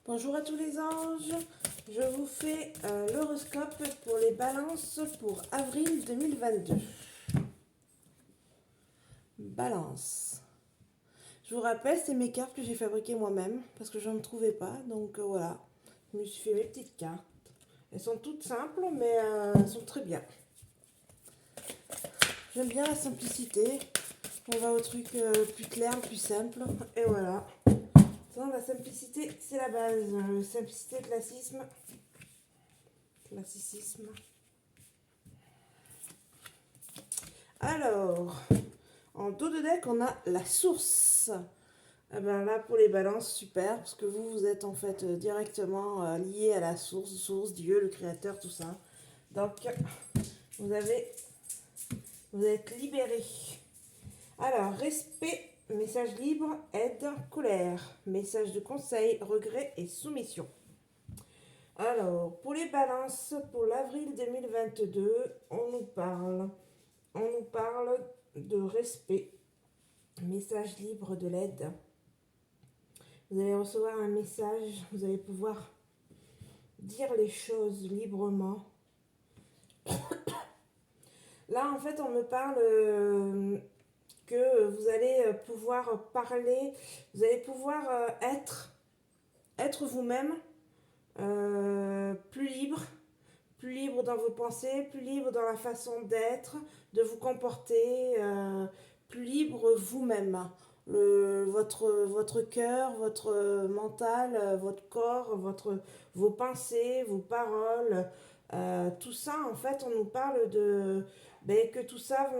Bonjour à tous les anges, je vous fais l'horoscope pour les balances pour avril 2022. Balance. Je vous rappelle, c'est mes cartes que j'ai fabriquées moi-même parce que je ne trouvais pas, donc voilà. Je me suis fait mes petites cartes. Elles sont toutes simples, mais elles sont très bien. J'aime bien la simplicité. On va au truc plus clair, plus simple, et voilà. La simplicité, c'est la base. Simplicité, classicisme. Alors, en dos de deck, on a la source. Eh ben là, pour les balances, super, parce que vous êtes en fait directement lié à la source, Dieu, le créateur, tout ça. Donc, vous êtes libéré. Alors, respect, message libre, aide, colère, message de conseil, regret et soumission. Alors, pour les balances, pour l'avril 2022, on nous parle de respect, message libre de l'aide. Vous allez recevoir un message, vous allez pouvoir dire les choses librement. Là, en fait, on me parle que vous allez pouvoir parler, vous allez pouvoir être vous-même, plus libre dans vos pensées, plus libre dans la façon d'être, de vous comporter, plus libre vous-même. Votre cœur, votre mental, votre corps, vos pensées, vos paroles, tout ça, en fait, on nous parle de que tout ça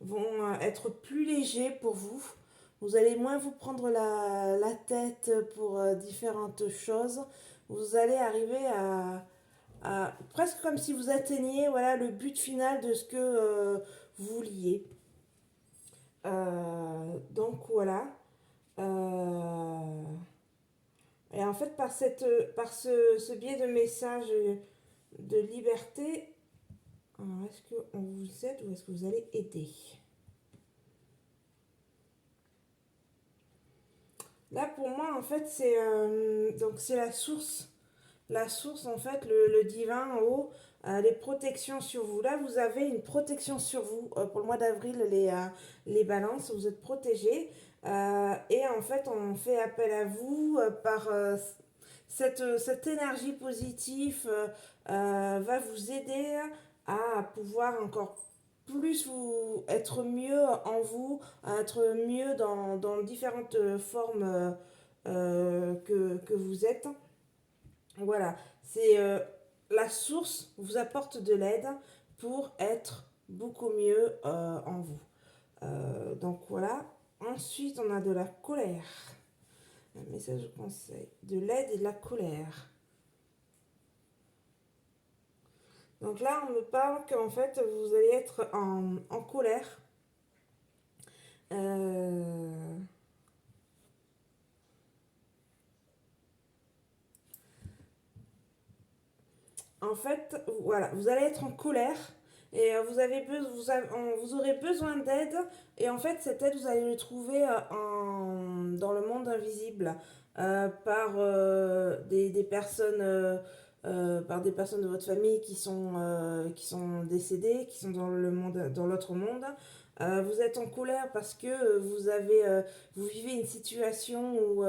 vont être plus léger pour vous. Vous allez moins vous prendre la tête pour différentes choses. Vous allez arriver presque comme si vous atteigniez voilà, le but final de ce que vous vouliez. Donc voilà. Euh, et en fait, par ce biais de message de liberté, est-ce qu'on vous aide ou est-ce que vous allez aider? Là, pour moi, en fait, c'est la source. La source, en fait, le divin en haut, les protections sur vous. Là, vous avez une protection sur vous. Pour le mois d'avril, les balances, vous êtes protégés. Et en fait, on fait appel à vous par cette énergie positive va vous aider à pouvoir encore plus être mieux en vous, à être mieux dans différentes formes que vous êtes. Voilà, c'est la source vous apporte de l'aide pour être beaucoup mieux en vous. Donc voilà. Ensuite, on a de la colère. Un message de conseil. De l'aide et de la colère. Donc là, on me parle qu'en fait, vous allez être en colère. Euh, En fait, voilà, vous allez être en colère et vous aurez besoin d'aide. Et en fait, cette aide, vous allez le trouver dans le monde invisible par des personnes. Par des personnes de votre famille qui sont décédées, qui sont dans l'autre monde. Vous êtes en colère parce que vous vivez une situation où,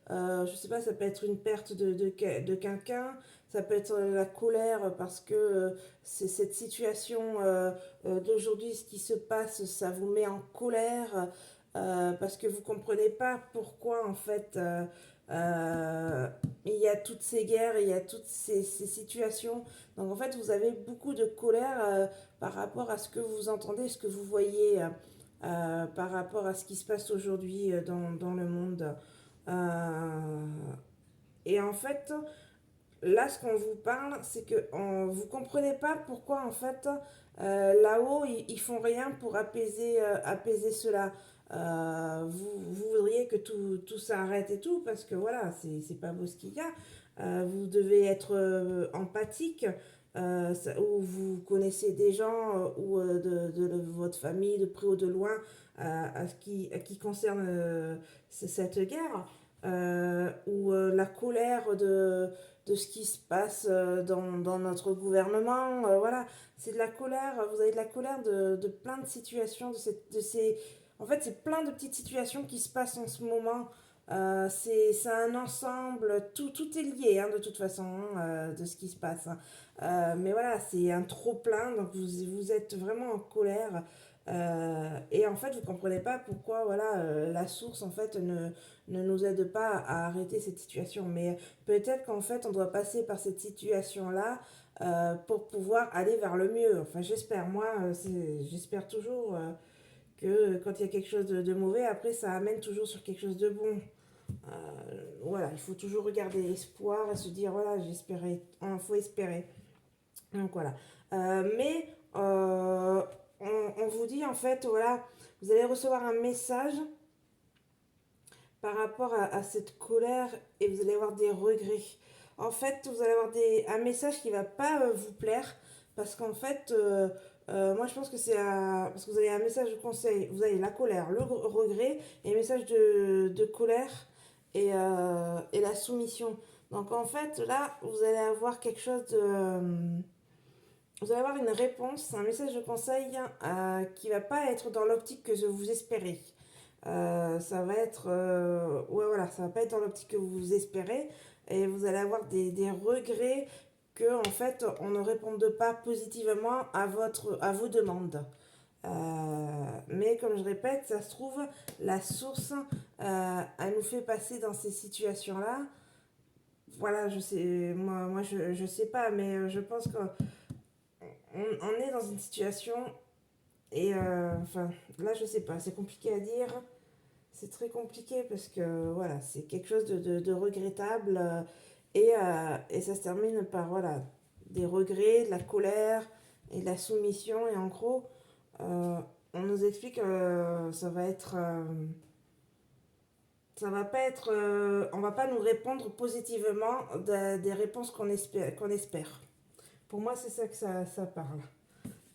je sais pas, ça peut être une perte de quelqu'un, ça peut être la colère parce que c'est cette situation d'aujourd'hui, ce qui se passe, ça vous met en colère parce que vous comprenez pas pourquoi en fait il y a toutes ces guerres, il y a toutes ces situations. Donc en fait, vous avez beaucoup de colère par rapport à ce que vous entendez, ce que vous voyez, par rapport à ce qui se passe aujourd'hui dans le monde. Euh, et en fait, là, ce qu'on vous parle, c'est que vous comprenez pas pourquoi, en fait, là-haut, ils font rien pour apaiser cela. Vous voudriez que tout s'arrête et tout, parce que voilà, c'est pas beau ce qu'il y a. Vous devez être empathique, ou vous connaissez des gens, ou de votre famille, de près ou de loin, à ce qui concerne cette guerre. ou la colère de ce qui se passe dans notre gouvernement. Voilà, c'est de la colère, vous avez de la colère de plein de situations, de ces... En fait, c'est plein de petites situations qui se passent en ce moment. C'est un ensemble, tout est lié hein, de toute façon de ce qui se passe. Hein. Mais voilà, c'est un trop plein, donc vous êtes vraiment en colère. Et en fait, vous comprenez pas pourquoi voilà, la source en fait ne nous aide pas à arrêter cette situation. Mais peut-être qu'en fait, on doit passer par cette situation-là pour pouvoir aller vers le mieux. Enfin, j'espère. Moi, j'espère toujours que quand il y a quelque chose de mauvais, après, ça amène toujours sur quelque chose de bon. Voilà, il faut toujours regarder l'espoir et se dire, voilà, j'espérais. Il faut espérer. Donc voilà. Mais on vous dit, en fait, voilà, vous allez recevoir un message par rapport à cette colère et vous allez avoir des regrets. En fait, vous allez avoir un message qui va pas vous plaire parce qu'en fait, moi je pense que parce que vous avez un message de conseil, vous avez la colère, le regret et un message de colère et la soumission. Donc en fait, là, vous allez avoir quelque chose de... vous allez avoir une réponse, un message de conseil qui va pas être dans l'optique que vous espérez. Ça va être ouais voilà, ça va pas être dans l'optique que vous espérez et vous allez avoir des regrets que en fait on ne réponde pas positivement à vos demandes. Mais comme je répète, ça se trouve la source elle nous fait passer dans ces situations là. Voilà, je sais, moi je sais pas, mais je pense qu'on on est dans une situation et enfin là je sais pas, c'est compliqué à dire. C'est très compliqué parce que voilà, c'est quelque chose de regrettable et ça se termine par voilà, des regrets, de la colère et de la soumission. Et en gros, euh, on nous explique que ça va être. Ça va pas être. On va pas nous répondre positivement des réponses qu'on espère. Pour moi, c'est ça que ça parle.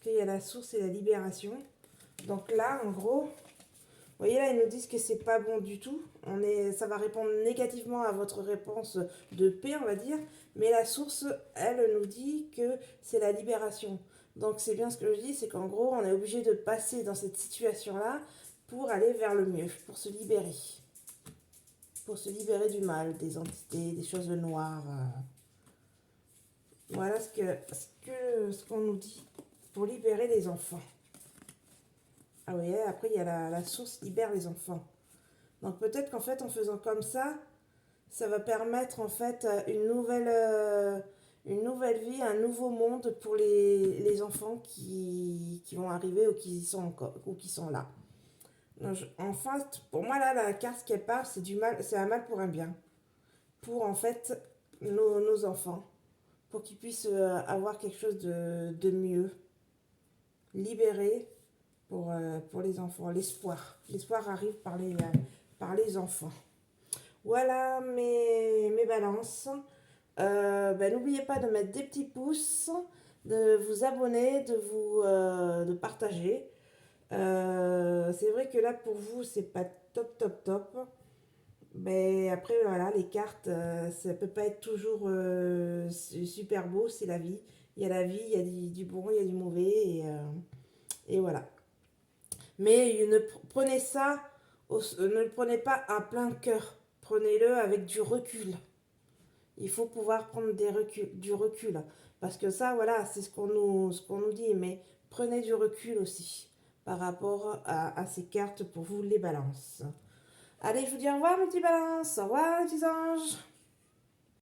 Qu'il y a la source et la libération. Donc là, en gros, vous voyez là, ils nous disent que c'est pas bon du tout. Ça va répondre négativement à votre réponse de paix, on va dire. Mais la source, elle, nous dit que c'est la libération. Donc c'est bien ce que je dis, c'est qu'en gros, on est obligé de passer dans cette situation-là pour aller vers le mieux, pour se libérer. Pour se libérer du mal, des entités, des choses noires. Voilà ce qu'on nous dit pour libérer les enfants. Ah oui, après il y a la source libère les enfants. Donc peut-être qu'en fait en faisant comme ça va permettre en fait une nouvelle vie, un nouveau monde pour les enfants qui vont arriver ou qui sont encore, ou qui sont là. Donc, en fait, pour moi là, la carte qu'elle parle, c'est du mal, c'est un mal pour un bien. Pour en fait nos enfants, pour qu'ils puissent avoir quelque chose de mieux, libéré pour les enfants. L'espoir. L'espoir arrive par les enfants. Voilà mes balances. Ben, n'oubliez pas de mettre des petits pouces, de vous abonner, de partager. C'est vrai que là pour vous c'est pas top. Mais après voilà les cartes ça peut pas être toujours super beau, c'est la vie. Il y a la vie, il y a du bon, il y a du mauvais et voilà. Mais prenez ça, ne le prenez pas à plein cœur. Prenez-le avec du recul. Il faut pouvoir prendre du recul. Parce que ça, voilà, c'est ce qu'on nous dit. Mais prenez du recul aussi par rapport à ces cartes pour vous les balances. Allez, je vous dis au revoir, mes petits balances. Au revoir, les petits anges.